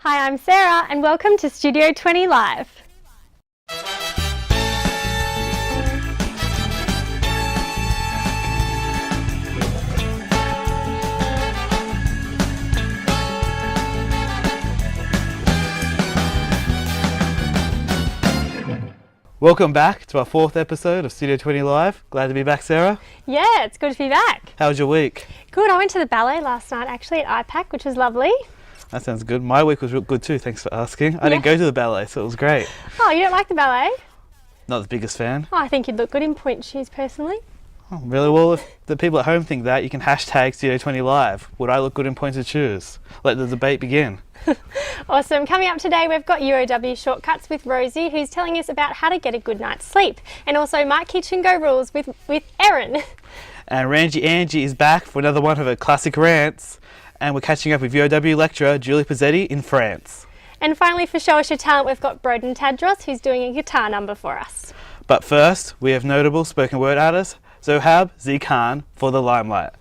Hi, I'm Sarah and welcome to Studio 20 Live. Welcome back to our fourth episode of Studio 20 Live. Glad to be back, Sarah. Yeah, it's good to be back. How was your week? Good, I went to the ballet last night actually at IPAC, which was lovely. That sounds good. My week was real good too, thanks for asking. I didn't go to the ballet, so it was great. Oh, you don't like the ballet? Not the biggest fan. Oh, I think you'd look good in pointe shoes personally. Oh, really? Well, if the people at home think that, you can hashtag Studio 20 Live. Would I look good in pointed shoes? Let the debate begin. Awesome. Coming up today, we've got UOW Shortcuts with Rosie, who's telling us about how to get a good night's sleep. And also My Kitchen Go Rules with Erin. And Rangy Angie is back for another one of her classic rants. And we're catching up with UOW lecturer Julie Posetti in France. And finally, for Show Us Your Talent, we've got Broden Tadros, who's doing a guitar number for us. But first, we have notable spoken word artist Zohan Zee Khan for the limelight.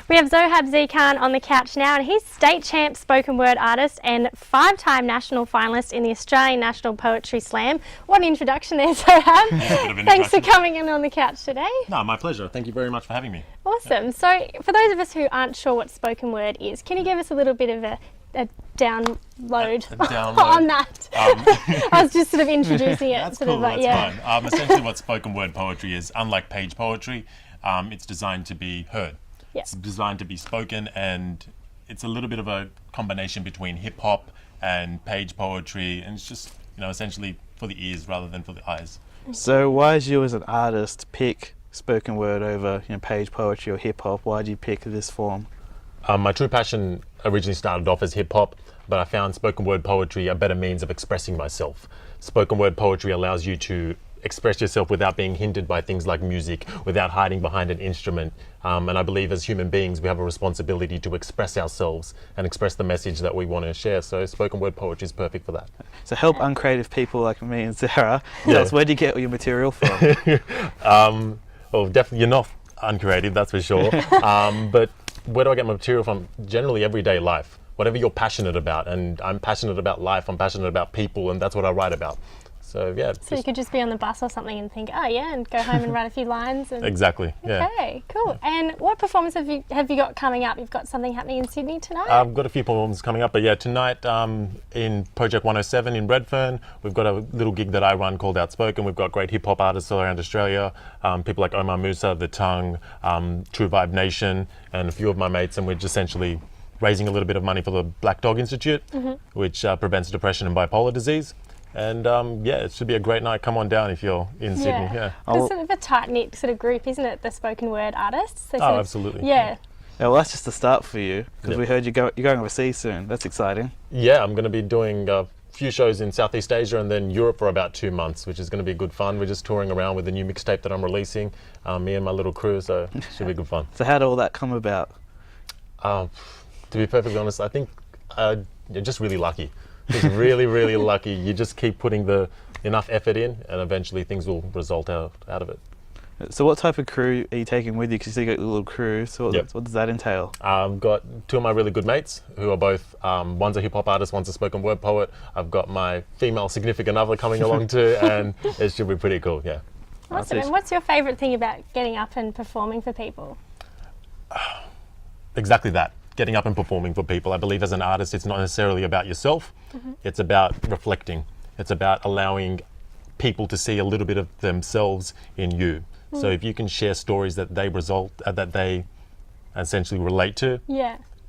We have Zohan Zee Khan on the couch now, and he's state champ spoken word artist and 5-time national finalist in the Australian National Poetry Slam. What an introduction there, Zohan. Thanks for coming in on the couch today. No, my pleasure. Thank you very much for having me. Awesome. So for those of us who aren't sure what spoken word is, can you give us a little bit of a download on that? I was just sort of introducing it. That's cool, that's fine. Essentially what spoken word poetry is, unlike page poetry, it's designed to be heard. Yep. It's designed to be spoken, and it's a little bit of a combination between hip hop and page poetry, and it's just, essentially for the ears rather than for the eyes. So why did you as an artist pick spoken word over page poetry or hip hop? Why did you pick this form? My true passion originally started off as hip hop, but I found spoken word poetry a better means of expressing myself. Spoken word poetry allows you to express yourself without being hindered by things like music, without hiding behind an instrument. And I believe as human beings, we have a responsibility to express ourselves and express the message that we want to share. So spoken word poetry is perfect for that. So help uncreative people like me and Sarah. Tell us, where do you get all your material from? Well, definitely you're not uncreative, that's for sure. But where do I get my material from? Generally everyday life, whatever you're passionate about. And I'm passionate about life, I'm passionate about people, and that's what I write about. So yeah. So you could just be on the bus or something and think, oh yeah, and go home and write a few lines. And exactly. Yeah. Okay, cool. And what performance have you got coming up? You've got something happening in Sydney tonight? I've got a few performances coming up, but yeah, tonight in Project 107 in Redfern, we've got a little gig that I run called Outspoken. We've got great hip hop artists all around Australia, people like Omar Musa, The Tongue, True Vibe Nation, and a few of my mates, and we're just essentially raising a little bit of money for the Black Dog Institute, which prevents depression and bipolar disease. And it should be a great night. Come on down if you're in Sydney. Yeah. It's sort of a tight-knit sort of group, isn't it? The spoken word artists. Absolutely. Yeah. Well, that's just the start for you, because we heard you're going overseas soon. That's exciting. Yeah, I'm going to be doing a few shows in Southeast Asia and then Europe for about 2 months, which is going to be good fun. We're just touring around with the new mixtape that I'm releasing, me and my little crew, so it should be good fun. So how did all that come about? To be perfectly honest, I think you're just really lucky. Just really, really lucky. You just keep putting enough effort in, and eventually things will result out of it. So what type of crew are you taking with you? Because you got a little crew, so what does that entail? I've got 2 of my really good mates who are both, one's a hip hop artist, one's a spoken word poet. I've got my female significant other coming along too, and it should be pretty cool, yeah. Awesome. And what's your favourite thing about getting up and performing for people? Exactly that. Getting up and performing for people. I believe as an artist, it's not necessarily about yourself. It's about reflecting. It's about allowing people to see a little bit of themselves in you. So if you can share stories that they essentially relate to,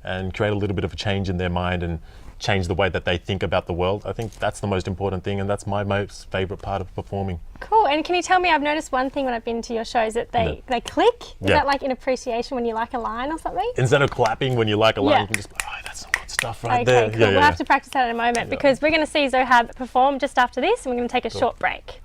and create a little bit of a change in their mind and change the way that they think about the world, I think that's the most important thing, and that's my most favourite part of performing. Cool. And can you tell me, I've noticed one thing when I've been to your shows, that they click? Is that like in appreciation when you like a line or something? Instead of clapping when you like a line, you can just, that's some good stuff right there. Okay, cool. We'll have to practice that in a moment, because we're going to see Zohan perform just after this, and we're going to take a short break.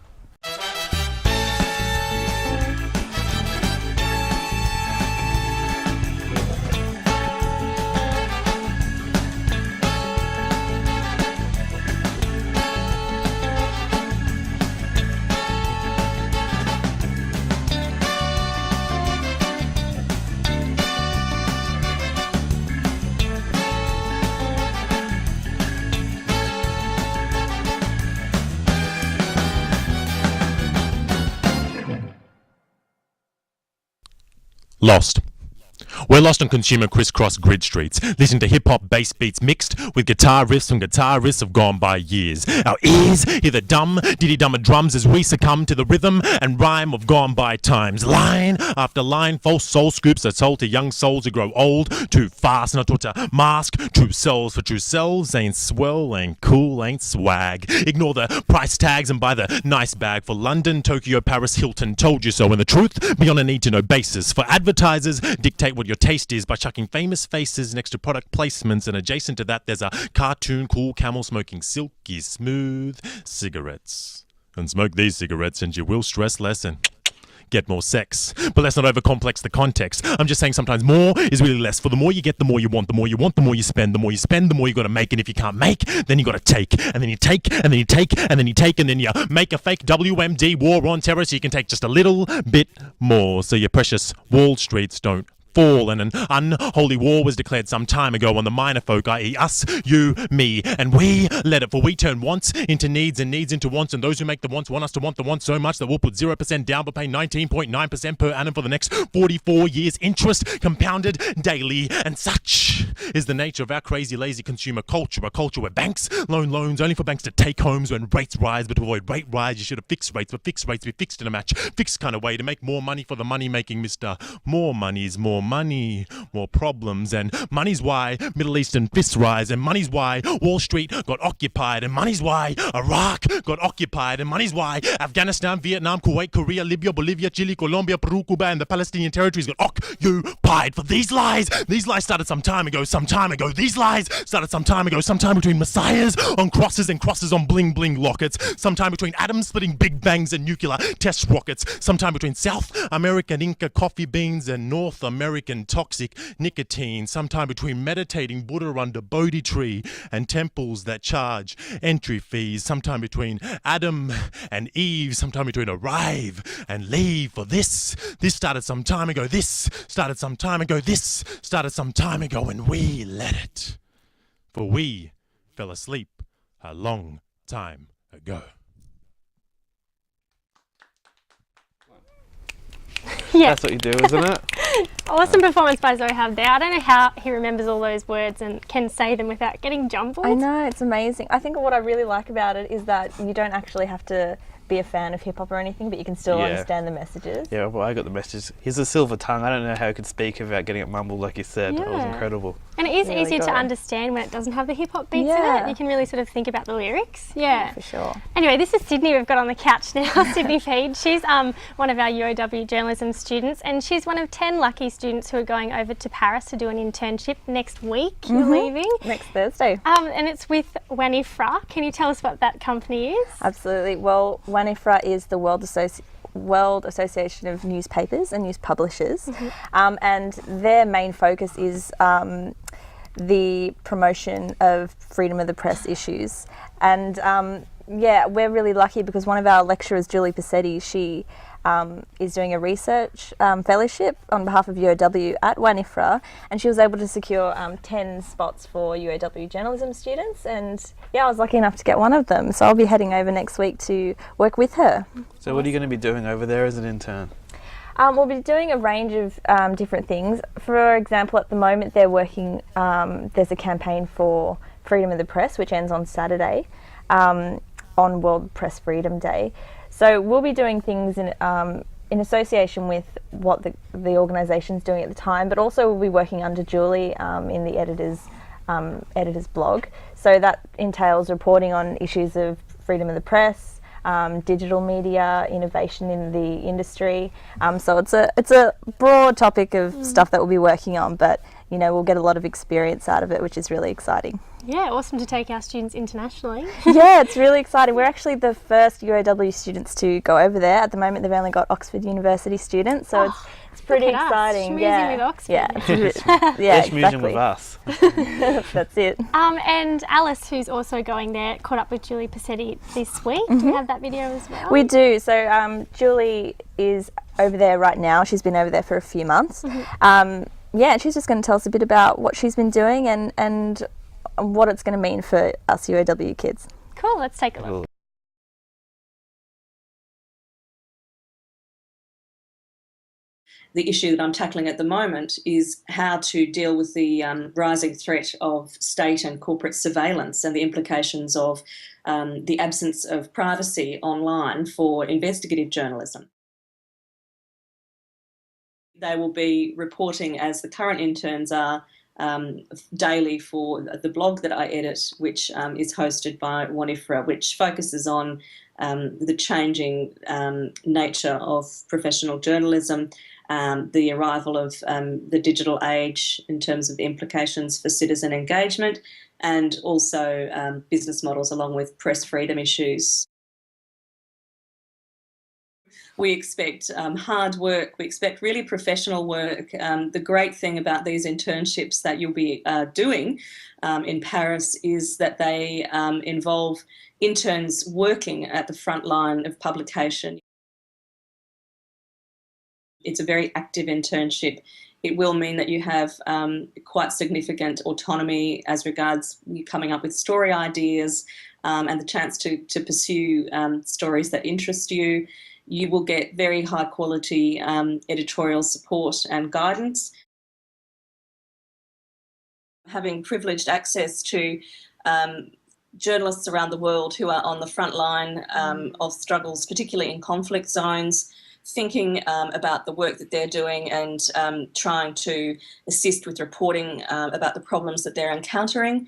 Lost. We're lost on consumer crisscross grid streets, listening to hip-hop bass beats mixed with guitar riffs from guitarists of gone by years. Our ears hear the dumb, diddy-dumber drums as we succumb to the rhythm and rhyme of gone by times. Line after line, false soul scoops are sold to young souls who grow old too fast, not taught to mask true selves, for true selves ain't swell, ain't cool, ain't swag. Ignore the price tags and buy the nice bag for London, Tokyo, Paris, Hilton, told you so. And the truth, be on a need-to-know basis. For advertisers, dictate what your taste is by chucking famous faces next to product placements, and adjacent to that there's a cartoon cool camel smoking silky smooth cigarettes. And smoke these cigarettes and you will stress less and get more sex. But let's not overcomplex the context. I'm just saying sometimes more is really less. For the more you get, the more you want. The more you want, the more you spend. The more you spend, the more you got to make. And if you can't make, then you got to take. And then you take, and then you take, and then you take, and then you make a fake WMD war on terror so you can take just a little bit more. So your precious Wall Streets don't fall. And an unholy war was declared some time ago on the minor folk, i.e. us, you, me, and we let it. For we turn wants into needs and needs into wants, and those who make the wants want us to want the wants so much that we'll put 0% down but pay 19.9% per annum for the next 44 years. Interest compounded daily, and such is the nature of our crazy lazy consumer culture. A culture where banks loan loans only for banks to take homes when rates rise. But to avoid rate rise you should have fixed rates, but fixed rates be fixed in a match fixed kind of way to make more money for the money making Mr. More money's more money, more problems, and money's why Middle Eastern fists rise, and money's why Wall Street got occupied, and money's why Iraq got occupied, and money's why Afghanistan, Vietnam, Kuwait, Korea, Libya, Bolivia, Chile, Colombia, Peru, Cuba, and the Palestinian territories got occupied. For these lies started some time ago, these lies started some time ago, sometime between messiahs on crosses and crosses on bling bling lockets, sometime between atoms splitting big bangs and nuclear test rockets, sometime between South American Inca coffee beans and North American toxic nicotine, sometime between meditating Buddha under Bodhi tree and temples that charge entry fees, sometime between Adam and Eve, sometime between arrive and leave. For this started some time ago, this started some time ago, this started some time ago, and we let it. For we fell asleep a long time ago. Yeah. That's what you do, isn't it? Awesome performance by Zohan there. I don't know how he remembers all those words and can say them without getting jumbled. I know, it's amazing. I think what I really like about it is that you don't actually have to be a fan of hip hop or anything, but you can still understand the messages. Yeah, well, I got the message. He's a silver tongue. I don't know how he could speak without getting it mumbled, like you said. Yeah. It was incredible. And it is Really easier to good. understand when it doesn't have the hip hop beats in Yeah. it. You can really sort of think about the lyrics. Yeah. For sure. Anyway, this is Sydney we've got on the couch now, Sydney Feed. She's one of our UOW journalism students, and she's one of 10 lucky students who are going over to Paris to do an internship next week. You're leaving. Next Thursday. And it's with WANIFRA. Can you tell us what that company is? Absolutely. Well, WANIFRA is the World Association of Newspapers and News Publishers, and their main focus is the promotion of freedom of the press issues. And yeah, we're really lucky because one of our lecturers, Julie Posetti, she is doing a research fellowship on behalf of UOW at WANIFRA, and she was able to secure 10 spots for UOW journalism students, and yeah, I was lucky enough to get one of them, so I'll be heading over next week to work with her. So what are you going to be doing over there as an intern? We'll be doing a range of different things. For example, at the moment they're working, there's a campaign for freedom of the press, which ends on Saturday, on World Press Freedom Day. So we'll be doing things in association with what the organisation's doing at the time, but also we'll be working under Julie in the editor's blog. So that entails reporting on issues of freedom of the press, digital media, innovation in the industry. So it's a broad topic of stuff that we'll be working on, but you know, we'll get a lot of experience out of it, which is really exciting. Yeah, awesome to take our students internationally. Yeah, it's really exciting. We're actually the first UOW students to go over there. At the moment, they've only got Oxford University students, so it's pretty exciting. Schmoozing with Oxford. Yeah, yeah, They're schmoozing exactly. with us. That's it. And Alice, who's also going there, caught up with Julie Posetti this week. Do we have that video as well? We do. So Julie is over there right now. She's been over there for a few months. Yeah, and she's just going to tell us a bit about what she's been doing and what it's going to mean for us UOW kids. Cool, let's take a look. Cool. the issue that I'm tackling at the moment is how to deal with the rising threat of state and corporate surveillance and the implications of the absence of privacy online for investigative journalism. They will be reporting, as the current interns are, daily for the blog that I edit, which is hosted by Wanifra, which focuses on the changing nature of professional journalism, the arrival of the digital age in terms of the implications for citizen engagement, and also business models along with press freedom issues. We expect hard work, we expect really professional work. The great thing about these internships that you'll be doing in Paris is that they involve interns working at the front line of publication. It's a very active internship. It will mean that you have quite significant autonomy as regards you coming up with story ideas and the chance to pursue stories that interest you. You will get very high quality editorial support and guidance. Having privileged access to journalists around the world who are on the front line of struggles, particularly in conflict zones, thinking about the work that they're doing and trying to assist with reporting about the problems that they're encountering,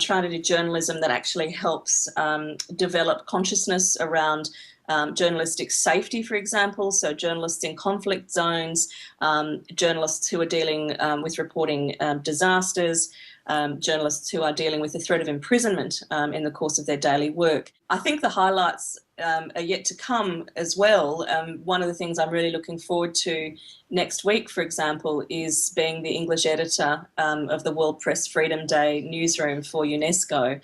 trying to do journalism that actually helps develop consciousness around journalistic safety, for example, so journalists in conflict zones, journalists who are dealing with reporting disasters, journalists who are dealing with the threat of imprisonment in the course of their daily work. I think the highlights are yet to come as well. One of the things I'm really looking forward to next week, for example, is being the English editor of the World Press Freedom Day newsroom for UNESCO.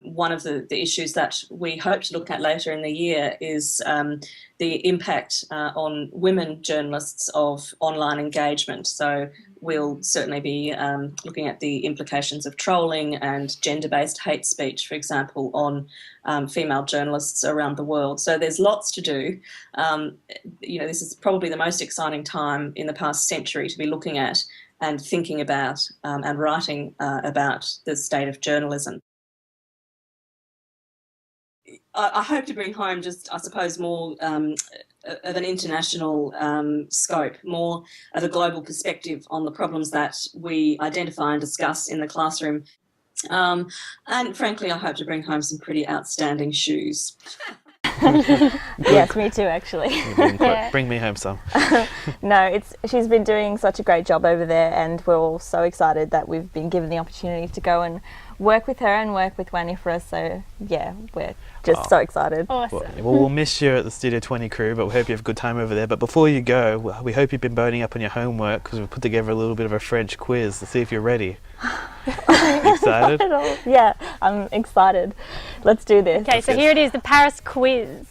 One of the issues that we hope to look at later in the year is the impact on women journalists of online engagement. So we'll certainly be looking at the implications of trolling and gender-based hate speech, for example, on female journalists around the world. So there's lots to do. This is probably the most exciting time in the past century to be looking at and thinking about and writing about the state of journalism. I hope to bring home just, I suppose, more of an international scope, more of a global perspective on the problems that we identify and discuss in the classroom. And frankly, I hope to bring home some pretty outstanding shoes. Yes, me too, actually. Yeah. Bring me home some. No, she's been doing such a great job over there, and we're all so excited that we've been given the opportunity to go and work with her and work with Wanifra. So yeah, we're just so excited. Awesome. Well, we'll miss you at the Studio 20 crew, but we hope you have a good time over there. But before you go, we hope you've been boning up on your homework because we've put together a little bit of a French quiz to see if you're ready. Excited? Not at all. Yeah, I'm excited. Let's do this. Okay, so here it is, the Paris quiz.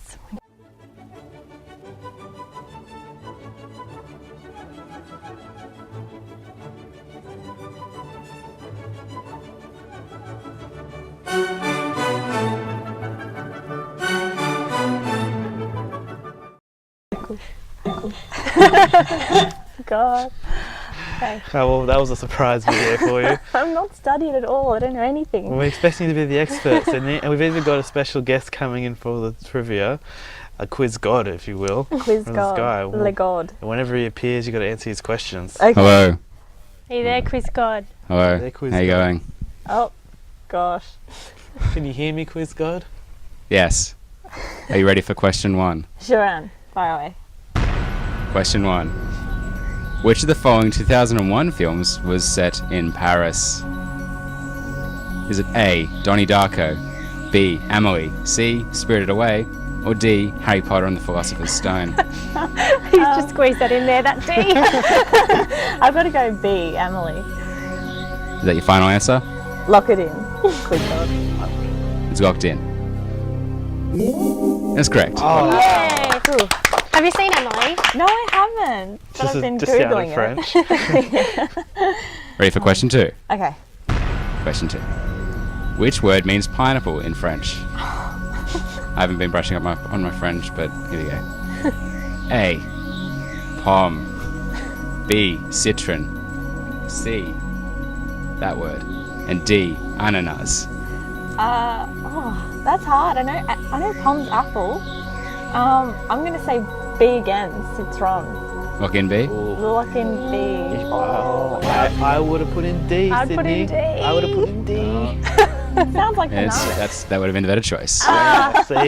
God. Okay. Oh, well, that was a surprise video for you. I'm not studied at all. I don't know anything. Well, we're expecting you to be the experts in it, and we've even got a special guest coming in for the trivia, a quiz god, if you will. Quiz from god. the sky. Le god. And whenever he appears, you've got to answer his questions. Okay. Hello. Are you there, Quiz God? Hello. There, quiz How you god. going? Oh, gosh. Can you hear me, quiz god? Yes. Are you ready for question one? Sure am. Fire away. Question one. Which of the following 2001 films was set in Paris? Is it A, Donnie Darko, B, Amelie, C, Spirited Away, or D, Harry Potter and the Philosopher's Stone? He's just squeezed that in there, that D. I've got to go B, Emily. Is that your final answer? Lock it in. Quiz god. It's locked in. That's correct. Oh, Yay. Cool. Have you seen Emily? No, I haven't. But I've been just sounded Googling French. Ready for question two? it. Okay. Question two. Which word means pineapple in French? I haven't been brushing up on my French, but here we go. A. Pom. B. Citron. C. That word. And D. Ananas. That's hard. I know pom's apple. I'm going to say B again, citron. Lock in B. Lock in B. Oh, I would have put in D, I'd put in Sydney. D. I would have put in D. Sounds like Yes, banana. that would have been the better choice. See?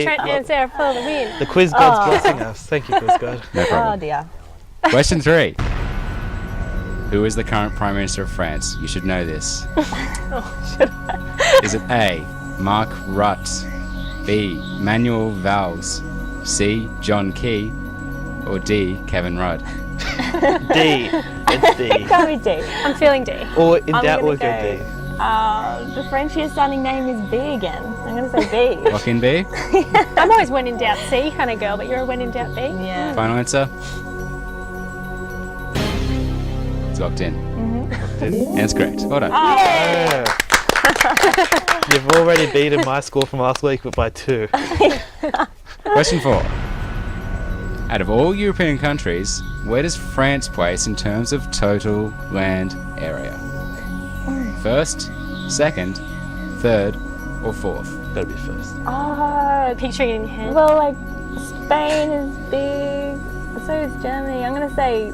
Trent and Sarah for the win. The quiz god's blessing us. Thank you, quiz god. No Oh problem. dear. Question 3. Who is the current Prime Minister of France? You should know this. Is it A. Mark Rutte, B. Manuel Valls, C. John Key, or D. Kevin Rudd? D. It's D. Can't be D. I'm feeling D. Or in I'm doubt, gonna we'll go go- D. The Frenchiest sounding name is B again. I'm going to say B. Lock in B. I'm always when in doubt C kind of girl, but you're a when in doubt B. Yeah. Final answer? It's locked in. And it's correct. Well done. Yeah. You've already beaten my score from last week, but by 2. Question 4. Out of all European countries, where does France place in terms of total land area? First, second, third, or fourth? Gotta be first. Picturing it in your head. Well, like, Spain is big, so is Germany. I'm going to say,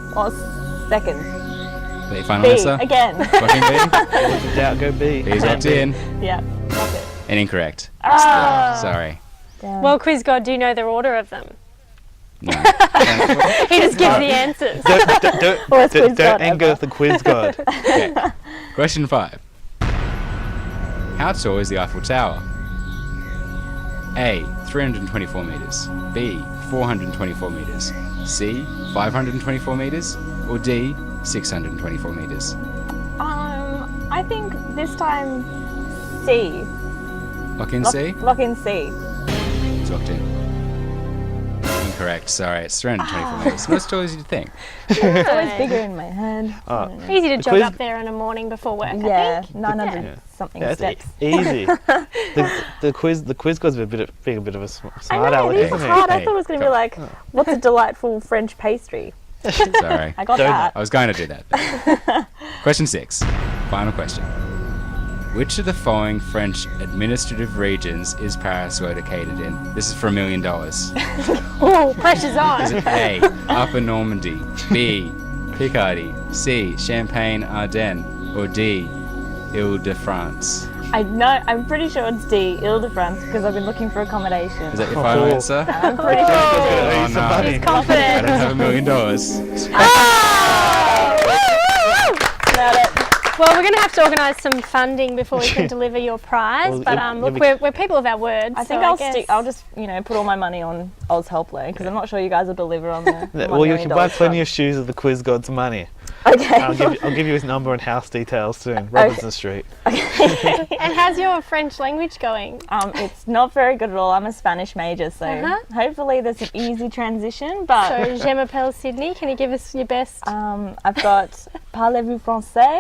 second. Is that your final B, answer? again. Lock in B. Always in doubt, go B. B's locked in. Yeah, lock it. And incorrect. Ah. Sorry. Damn. Well, quiz god, do you know the order of them? No. He just gives the answers. Worst quiz god Don't anger ever. the quiz god. Okay. Question 5. How tall is the Eiffel Tower? A. 324 metres. B. 424 metres. C. 524 metres. Or D. 624 metres. I think this time C. Lock in C. Lock in C. It's locked in. Incorrect. Sorry, it's 324 metres. Not as tall as you'd think. It's always bigger in my head. Easy to The jog quiz- up there in the morning before work. Yeah, I think. 900 Yeah. something Yeah, it's steps. easy. the quiz god's being a bit of a smart I know, aleck, it is isn't he? hard. I Hey, thought it was going to come be like, what's a delightful French pastry? Sorry. I got Donut. that. I was going to do that. Question 6. Final question. Which of the following French administrative regions is Paris located in? This is for $1 million. Oh, pressure's on. Is it A. Upper Normandy, B. Picardy, C. Champagne-Ardenne, or D. Ile-de-France? I'm pretty sure it's D, Ile-de-France, because I've been looking for accommodation. Is that your final Oh. answer? I'm pretty sure. Oh, He's no. funny. He's I confident. don't have $1 million. Nailed it. Well, we're going to have to organise some funding before we can deliver your prize. Well, But it'll look, be- we're people of our word. I think so I'll guess- stick. I'll just, put all my money on Oz Helpline because I'm not sure you guys will deliver on the. Well, you can buy plenty of shoes of the quiz god's money. Okay. I'll give you his number and house details soon. Robinson Street. And how's your French language going? It's not very good at all. I'm a Spanish major, so hopefully there's an easy transition. But So, Je m'appelle Sydney. Can you give us your best? I've got Parlez-vous français?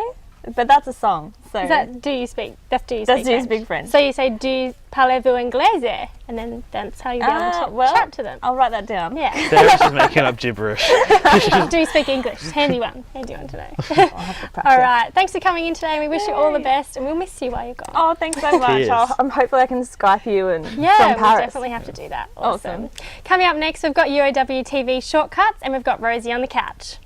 But that's a song. So Is that do you speak? That's do you That's speak do you French? speak French. So you say do parlez-vous anglais, and then that's how you be able to chat to them. I'll write that down. Yeah. Sarah's just making up gibberish. Do you speak English? Handy one today. I'll have to practice. All right. Thanks for coming in today. We wish you all the best, and we'll miss you while you're gone. Oh, thanks so much. Cheers. Hopefully I can Skype you and Yeah, from we'll Paris. definitely have to do that. Awesome. Awesome. Coming up next, we've got UOWTV shortcuts, and we've got Rosie on the couch.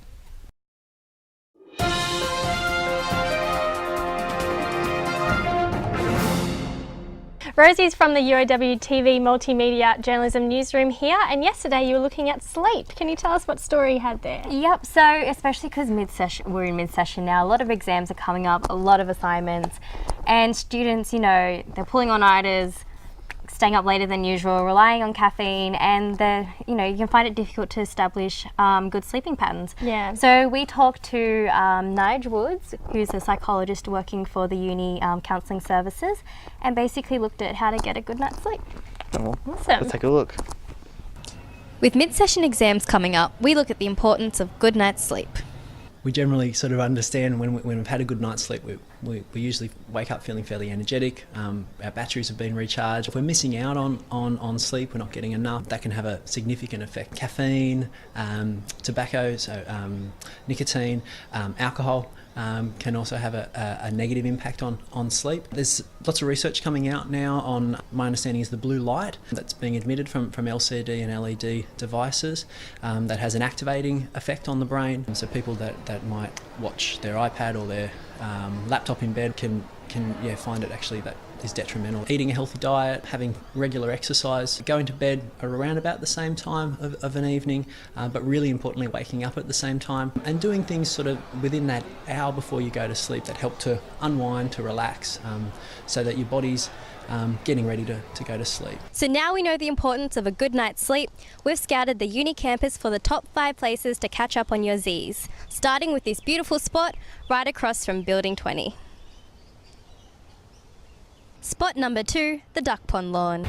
Rosie's from the UOWTV Multimedia Journalism Newsroom here, and yesterday you were looking at sleep. Can you tell us what story you had there? Yep, so especially because we're in mid-session now, a lot of exams are coming up, a lot of assignments, and students, they're pulling all-nighters, staying up later than usual, relying on caffeine, and you can find it difficult to establish good sleeping patterns. Yeah. So we talked to Nige Woods, who's a psychologist working for the uni counselling services, and basically looked at how to get a good night's sleep. Awesome. Let's take a look. With mid-session exams coming up, we look at the importance of good night's sleep. We generally sort of understand when we've had a good night's sleep, we usually wake up feeling fairly energetic. Our batteries have been recharged. If we're missing out on sleep, we're not getting enough, that can have a significant effect. Caffeine, tobacco, so nicotine, alcohol can also have a negative impact on sleep. There's lots of research coming out now on, my understanding is the blue light that's being emitted from LCD and LED devices that has an activating effect on the brain. So people that might watch their iPad or their laptop in bed can find it actually that is detrimental. Eating a healthy diet, having regular exercise, going to bed around about the same time of an evening, but really importantly waking up at the same time, and doing things sort of within that hour before you go to sleep that help to unwind, to relax, so that your body's getting ready to go to sleep. So now we know the importance of a good night's sleep, we've scouted the uni campus for the top 5 places to catch up on your Z's, starting with this beautiful spot right across from Building 20. Spot number 2, the Duck Pond Lawn.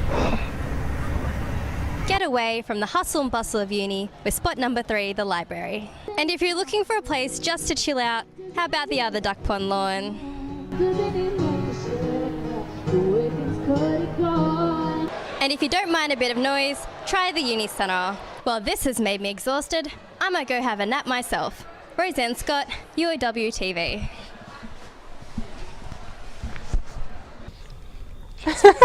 Get away from the hustle and bustle of uni with spot number 3, the library. And if you're looking for a place just to chill out, how about the other Duck Pond Lawn? And if you don't mind a bit of noise, try the uni centre. Well, this has made me exhausted. I might go have a nap myself. Roseanne Scott, UOWTV.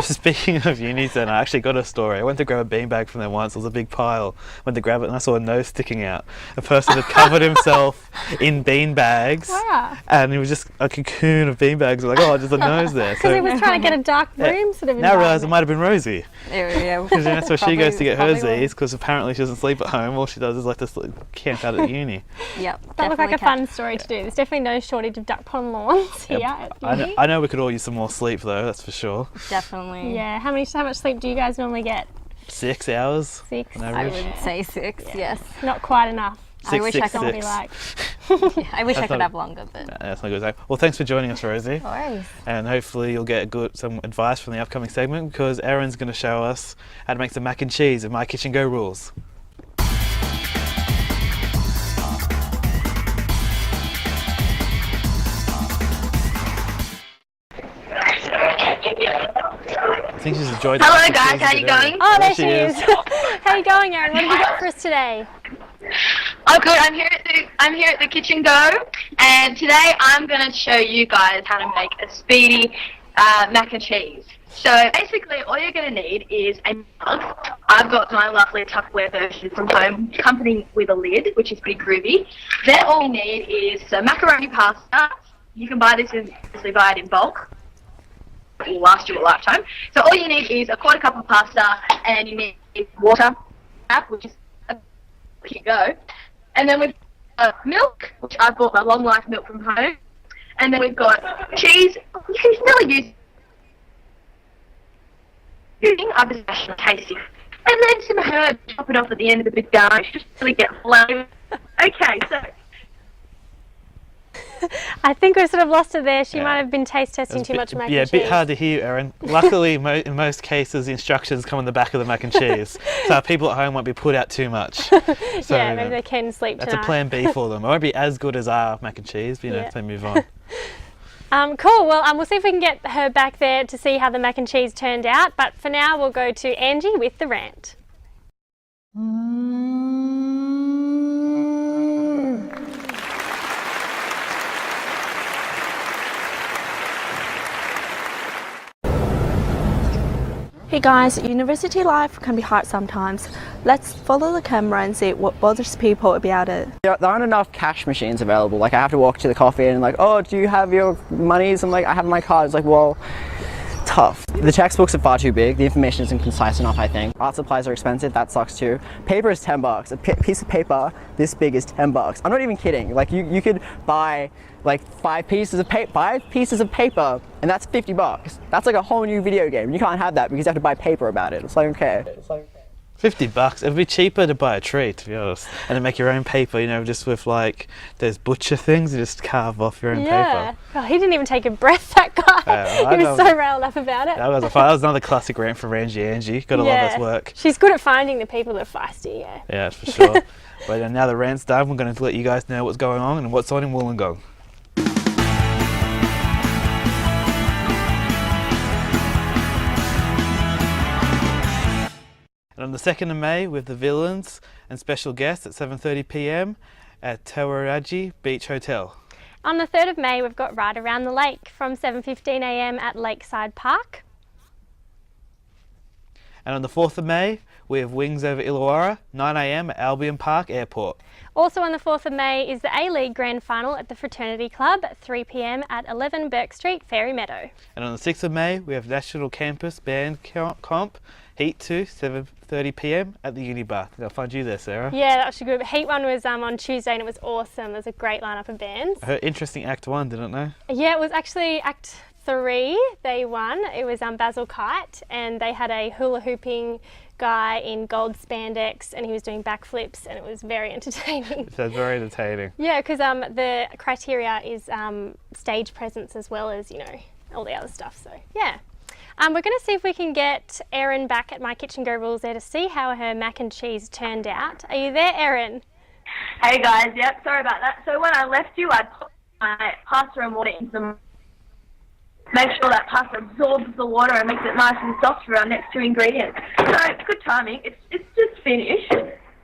Speaking of uni centre, I actually got a story. I went to grab a beanbag from there once. There was a big pile. Went to grab it and I saw a nose sticking out. A person had covered himself in beanbags. Wow. And it was just a cocoon of beanbags. Like, oh, there's a nose there. Because he was trying to get a dark room sort of now I realise environment. it might have been Rosie. Yeah. Because that's where she goes to get her Probably Z's, because apparently she doesn't sleep at home. All she does is like to camp out at uni. Yep. That looked like a definitely fun story to do. There's definitely no shortage of duck pond lawns here at uni. I know we could all use some more sleep though, that's for sure. Definitely. Yeah, how much sleep do you guys normally get? 6 hours 6? on I average. would say 6, yes. Not quite enough. I wish I could Be 6. like, I wish I That's could not- have longer, but That's not good. Well, thanks for joining us, Rosie. no worries. And hopefully you'll get some advice from the upcoming segment, because Erin's going to show us how to make some mac and cheese with My Kitchen Go rules. I think she's enjoyed the Hello mac and guys, cheese how you today. going? oh, there she is. How you going, Erin? What have you got for us today? Oh good, I'm here at the Kitchen Go, and today I'm going to show you guys how to make a speedy mac and cheese. So basically all you're going to need is a mug. I've got my lovely Tupperware version from home, accompanied with a lid, which is pretty groovy. Then all you need is some macaroni pasta. You can buy this buy it in bulk. It will last you a lifetime. So all you need is a quarter cup of pasta, and you need water, which is here you go. And then we've got milk, which I've bought my long life milk from home. And then we've got cheese. You can still use I've just mashed and tasty. And then some herbs, top it off at the end of the big garnish, just to really get flavour. Okay, so I think we've sort of lost her there. She Yeah. might have been taste testing too much mac Yeah, a and cheese. bit hard to hear, Erin. Luckily, in most cases, the instructions come on the back of the mac and cheese, so people at home won't be put out too much. So yeah, maybe they can sleep that's tonight. a plan B for them. It won't be as good as our mac and cheese, but Yeah. they move on. Cool. Well, we'll see if we can get her back there to see how the mac and cheese turned out. But for now, we'll go to Angie with the rant. Hey guys, university life can be hard sometimes. Let's follow the camera and see what bothers people about it. There aren't enough cash machines available. Like I have to walk to the coffee and like, oh, do you have your monies? I'm like, I have my card. It's like, well, tough. The textbooks are far too big. The information isn't concise enough, I think. Art supplies are expensive. That sucks too. Paper is $10. A piece of paper this big is $10. I'm not even kidding. Like you could buy like 5 pieces of paper and that's $50. That's like a whole new video game. You can't have that because you have to buy paper about it. It's like, okay. $50. It'd be cheaper to buy a tree, to be honest, and to make your own paper. Just with like those butcher things, you just carve off your own Yeah. paper. Oh, he didn't even take a breath, that guy. Yeah, I he know. was so riled up about it. That was another classic rant from Angie. Gotta love this work. She's good at finding the people that are feisty, yeah. Yeah, that's for sure. But now the rant's done, we're going to let you guys know what's going on and what's on in Wollongong. on the 2nd of May, we have the Villains and special guests at 7:30 p.m. at Tawaraji Beach Hotel. On the 3rd of May, we've got Ride Around the Lake from 7:15 a.m. at Lakeside Park. And on the 4th of May, we have Wings Over Illawarra, 9 a.m. at Albion Park Airport. Also on the 4th of May is the A-League Grand Final at the Fraternity Club at 3 p.m. at 11 Burke Street, Fairy Meadow. And on the 6th of May, we have National Campus Band Comp, Heat 2, 7:30 p.m. at the Unibar. I'll find you there, Sarah. Yeah, that was good. Heat 1 was on Tuesday and it was awesome. There's a great lineup of bands. I heard interesting Act 1, didn't they? Yeah, it was actually Act 3 they won. It was Basil Kite, and they had a hula hooping guy in gold spandex and he was doing backflips and it was very entertaining. Sounds very entertaining. Yeah, because the criteria is stage presence as well as, you know, all the other stuff. So, yeah. We're going to see if we can get Erin back at My Kitchen Go Rules there to see how her mac and cheese turned out. Are you there, Erin? Hey guys, yep, sorry about that. So when I left you, I put my pasta and water into them. Make sure that pasta absorbs the water and makes it nice and soft for our next 2 ingredients. So good timing. It's just finished,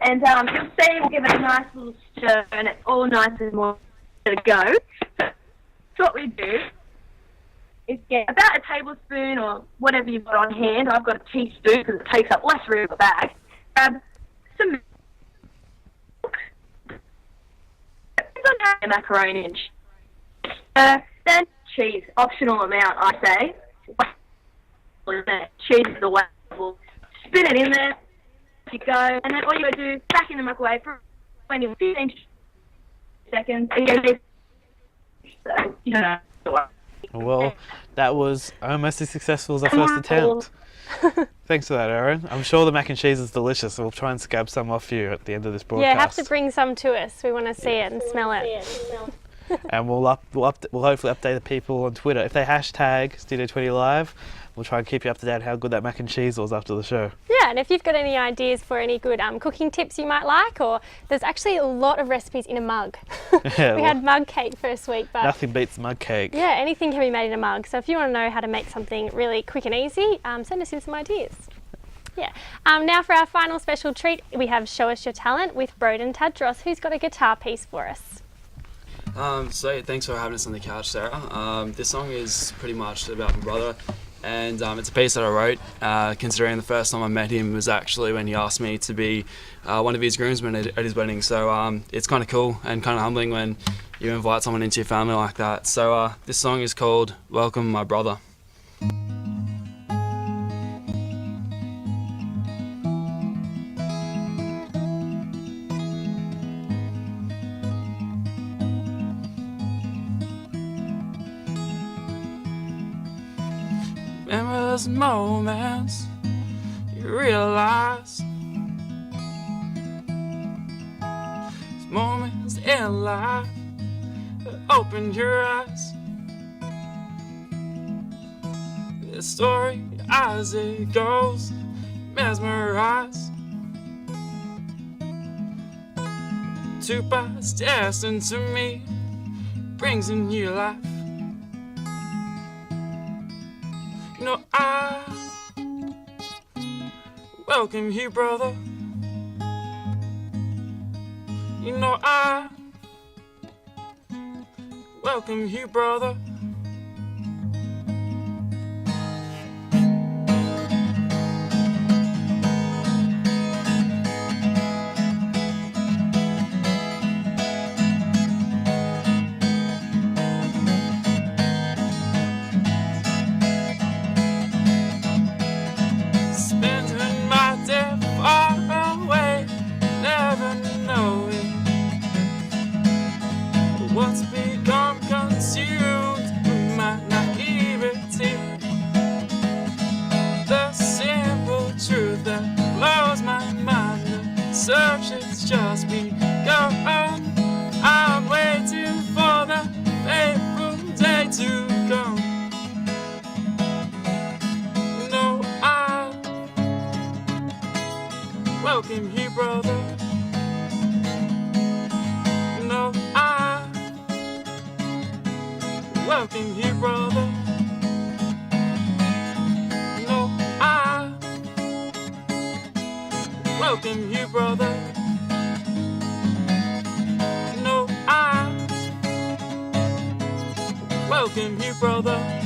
and you'll see we'll give it a nice little stir, and it's all nice and more to go. So what we do is get about a tablespoon or whatever you've got on hand. I've got a teaspoon because it takes up less room in the bag. Grab some milk. Depends on how your macaroni and then cheese, optional amount, I say. Cheese is the way. Spin it in there. You go, and then all you got to do, back in the microwave for 20 or 15 seconds. And so you don't have to worry. Well, that was almost as successful as our first attempt. Thanks for that, Erin. I'm sure the mac and cheese is delicious, so we'll try and scab some off you at the end of this broadcast. Yeah, have to bring some to us. We want to see it and smell it. And we'll hopefully update the people on Twitter. If they hashtag Studio 20 Live, we'll try and keep you up to date on how good that mac and cheese was after the show. Yeah, and if you've got any ideas for any good cooking tips you might like, or there's actually a lot of recipes in a mug. Yeah, we had mug cake first week, but nothing beats mug cake. Yeah, anything can be made in a mug. So if you want to know how to make something really quick and easy, send us in some ideas. Yeah. Now for our final special treat, we have Show Us Your Talent with Broden Tadros, who's got a guitar piece for us. So thanks for having us on the couch, Sarah. This song is pretty much about my brother, and it's a piece that I wrote considering the first time I met him was actually when he asked me to be one of his groomsmen at his wedding. So it's kind of cool and kind of humbling when you invite someone into your family like that. So this song is called Welcome My Brother. Remember those moments you realize, those moments in life that opened your eyes. The story as it goes, mesmerized. Two paths destined to meet, brings a new life. You know I welcome you, brother. You know I welcome you, brother. What's become consumed with my naivety? The simple truth that blows my mind. The search has just begun. I'm waiting for the fateful day to come. No, I welcome you, brother. No, I welcome you, brother. No, I welcome you, brother. No, I welcome you, brother.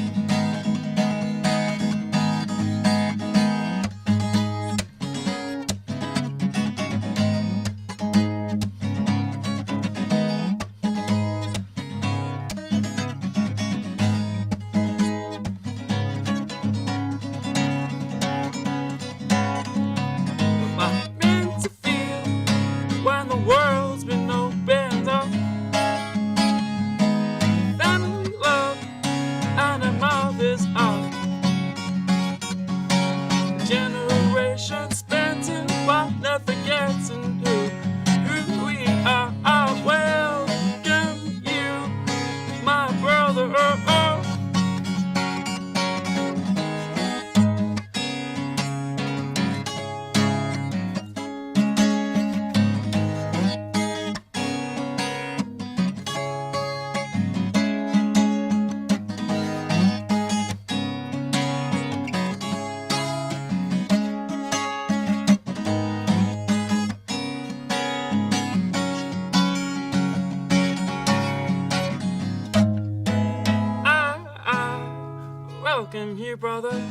Welcome here, brother.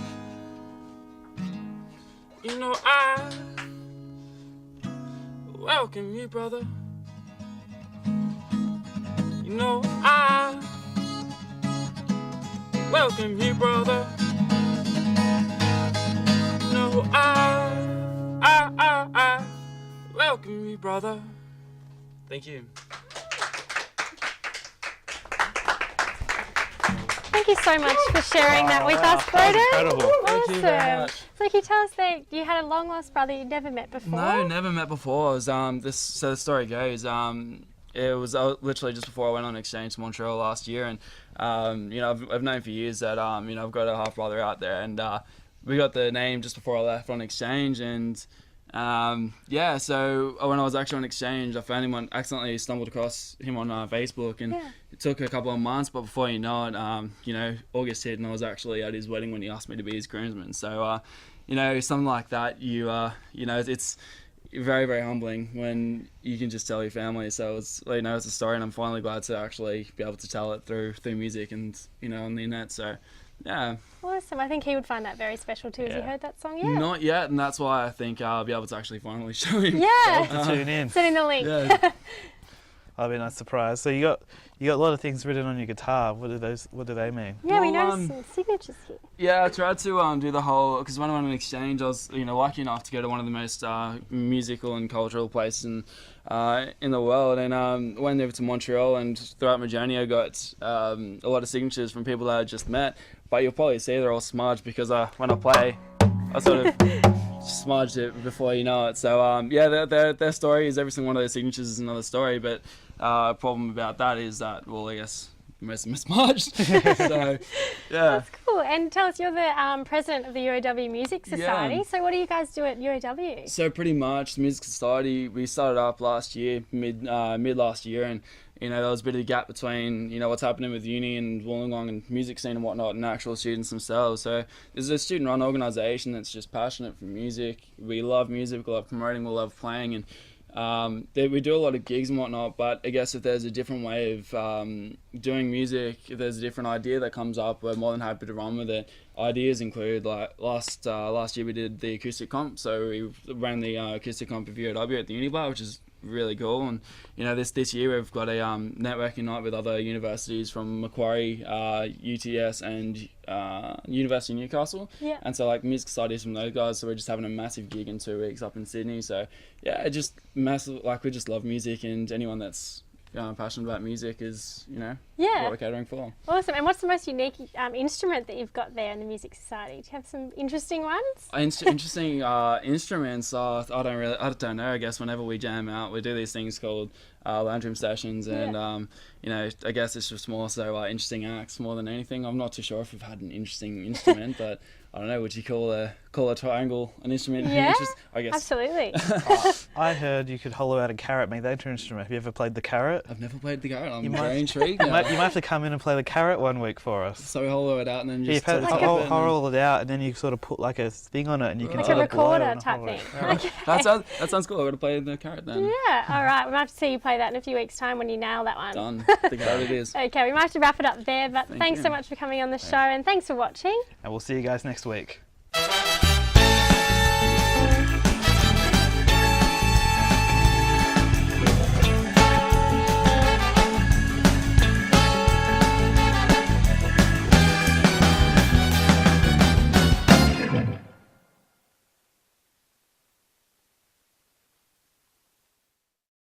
You know I welcome you, brother. You know I welcome you, brother. You know I welcome you, brother. Thank you. Thank you so much for sharing that with us, Broden. Incredible. Awesome. Thank you very much. So can you tell us that you had a long lost brother you'd never met before? No, never met before. It was, so the story goes, it was literally just before I went on exchange to Montreal last year, and I've known for years that I've got a half brother out there, and we got the name just before I left on exchange, and so when I was actually on exchange, I found him accidentally stumbled across him on Facebook, and it took a couple of months, but before you know it, August hit, and I was actually at his wedding when he asked me to be his groomsman. So, something like that, it's very, very humbling when you can just tell your family. So it's a story, and I'm finally glad to actually be able to tell it through music and on the internet. So. Yeah. Awesome. I think he would find that very special too. Has he heard that song yet? Not yet, and that's why I think I'll be able to actually finally show him. Yeah. Tune in. Send him the link. Yeah. That'll be a nice surprise. So you got a lot of things written on your guitar. What do they mean? Yeah, we noticed some signatures here. Yeah, I tried to do the whole, because when I went on exchange, I was lucky enough to go to one of the most musical and cultural places in the world, and went over to Montreal, and throughout my journey I got a lot of signatures from people that I just met, but you'll probably see they're all smudged because when I play, I sort of smudged it before you know it. So their story is every single one of their signatures is another story, but problem about that is that, well, I guess most of them are smudged. So, yeah. That's cool. And tell us, you're the president of the UOW Music Society. Yeah. So what do you guys do at UOW? So pretty much, the Music Society, we started up last year, mid last year, and there was a bit of a gap between what's happening with uni and Wollongong and music scene and whatnot, and actual students themselves. So this is a student-run organisation that's just passionate for music. We love music, we love promoting, we love playing, and we do a lot of gigs and whatnot, but I guess if there's a different way of doing music, if there's a different idea that comes up, we're more than happy to run with it. Ideas include, like last year we did the acoustic comp, so we ran the acoustic comp of UOW at the Unibar, which is really cool. And this year we've got a networking night with other universities from Macquarie, UTS, and University of Newcastle. Yeah. And so music studies from those guys. So we're just having a massive gig in 2 weeks up in Sydney. So yeah, just massive. We just love music, and anyone that's passionate about music is what we're catering for. Awesome. And what's the most unique instrument that you've got there in the Music Society? Do you have some interesting ones? Interesting instruments. I don't know. I guess whenever we jam out, we do these things called lounge room sessions, and you know, I guess it's just more so interesting acts more than anything. I'm not too sure if we've had an interesting instrument, but I don't know. Would you call a triangle an instrument? Yeah, I guess absolutely. I heard you could hollow out a carrot, make that your instrument. Have you ever played the carrot? I've never played the carrot. I'm very intrigued. You might have to come in and play the carrot one week for us. So we hollow it out and then just hollow it out, and then you sort of put like a thing on it, and you can like sort a of blow recorder type thing. Okay. That sounds cool. I'm gonna play the carrot then. Yeah. All right. We might have to see you play that in a few weeks' time when you nail that one. Done. The carrot it is. Okay. We might have to wrap it up there, but thanks so much for coming on the show, and thanks for watching. And we'll see you guys next week.